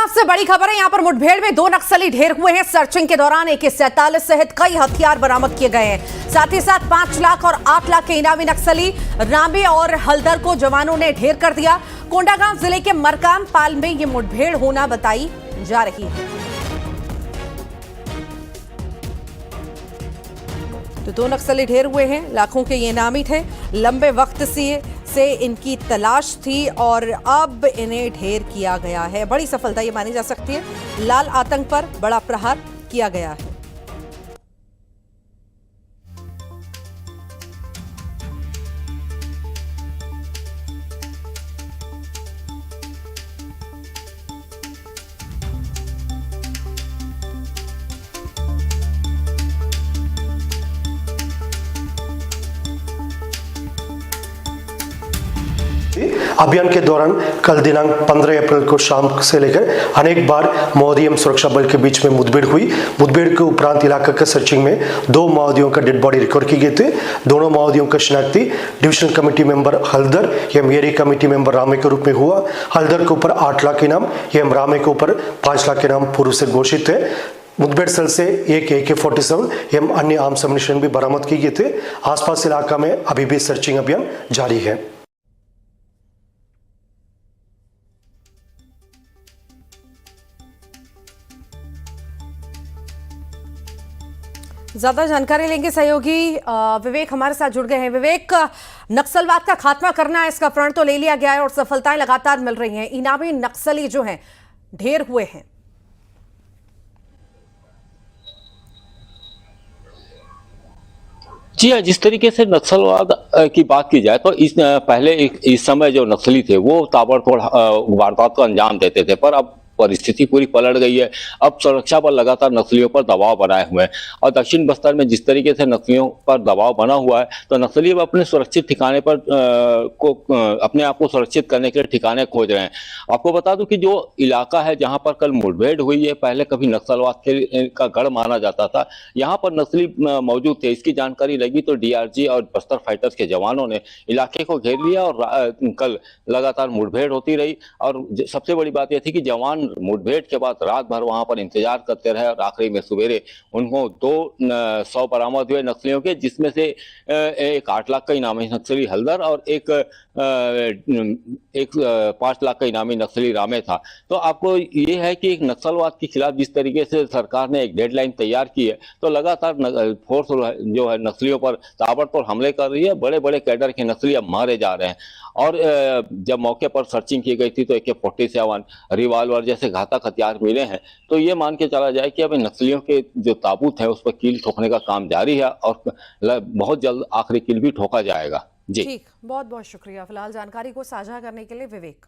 कोंडागांव से बड़ी खबर है। यहां पर मुठभेड़ में 2 नक्सली ढेर हुए हैं। सर्चिंग के दौरान AK-47 सहित कई हथियार बरामद किए गए हैं। साथ ही साथ 5 लाख और 8 लाख के इनामी नक्सली रामे और हल्दर को जवानों ने ढेर कर दिया। कोंडागांव जिले के मरकाम पाल में ये मुठभेड़ होना बताई जा रही है। तो 2 नक्सली ढेर हुए हैं। लाखों के ये इनामी थे। लंबे वक्त से इनकी तलाश थी और अब इन्हें ढेर किया गया है। बड़ी सफलता ये मानी जा सकती है। लाल आतंक पर बड़ा प्रहार किया गया है। अभियान के दौरान कल दिनांक 15 अप्रैल को शाम से लेकर अनेक बार माओवादी एवं सुरक्षा बल के बीच में मुठभेड़ हुई। मुठभेड़ के उपरांत इलाका के सर्चिंग में 2 माओवादियों का डेड बॉडी रिकवर की गई थी। दोनों माओवादियों का शिनाख्ती डिविजनल कमेटी मेंबर हल्दर एवं एरिया कमेटी मेंबर रामे के रूप में हुआ। हल्दर के ऊपर 8 लाख इनाम एवं रामे के ऊपर 5 लाख इनाम पूर्व से घोषित है। मुठभेड़ स्थल से एक AK-47 एवं अन्य आर्म्स एम्युनिशन भी बरामद की गई थे। आसपास इलाका में अभी भी सर्चिंग अभियान जारी है। ज्यादा जानकारी लेंगे सहयोगी विवेक हमारे साथ जुड़ गए हैं। विवेक, नक्सलवाद का खात्मा करना है, इसका प्रण तो ले लिया गया है और सफलताएं लगातार मिल रही हैं। इनामी नक्सली जो हैं ढेर हुए हैं। जी हाँ, जिस तरीके से नक्सलवाद की बात की जाए तो इस समय जो नक्सली थे वो ताबड़तोड़ वारदात को अंजाम देते थे, पर अब परिस्थिति पूरी पलट गई है। अब सुरक्षा बल लगातार नक्सलियों पर दबाव बनाए हुए हैं और दक्षिण बस्तर में जिस तरीके से नक्सलियों पर दबाव बना हुआ है तो नक्सली अब अपने सुरक्षित ठिकाने पर अपने आप को सुरक्षित करने के लिए ठिकाने खोज रहे हैं। आपको बता दूं कि जो इलाका है जहां पर कल मुठभेड़ हुई है, पहले कभी नक्सलवाद का गढ़ माना जाता था। यहाँ पर नक्सली मौजूद थे। इसकी जानकारी लगी तो DRG और बस्तर फाइटर्स के जवानों ने इलाके को घेर लिया और कल लगातार मुठभेड़ होती रही। और सबसे बड़ी बात यह थी कि जवान मुठभेड़ के बाद रात भर वहां पर इंतजार करते रहे और आखिरी में सवेरे उनको 200 बरामद हुए नक्सलियों के, जिसमें से एक 8 लाख का इनामी नक्सली हल्दर और एक 5 लाख का इनामी नक्सली रामे था। तो आपको ये है कि एक नक्सलवाद के खिलाफ जिस तरीके से सरकार ने एक डेडलाइन तैयार की है तो लगातार फोर्स जो है नक्सलियों पर ताबड़तोड़ हमले कर रही है। बड़े बड़े कैडर के नक्सली अब मारे जा रहे हैं। और जब मौके पर सर्चिंग की गई थी तो AK-47 रिवाल्वर जैसे घातक हथियार मिले हैं। तो ये मान के चला जाए कि अब नक्सलियों के जो ताबूत है उस पर कील ठोकने का काम जारी है और बहुत जल्द आखिरी कील भी ठोका जाएगा। जी ठीक, बहुत बहुत शुक्रिया फिलहाल जानकारी को साझा करने के लिए विवेक।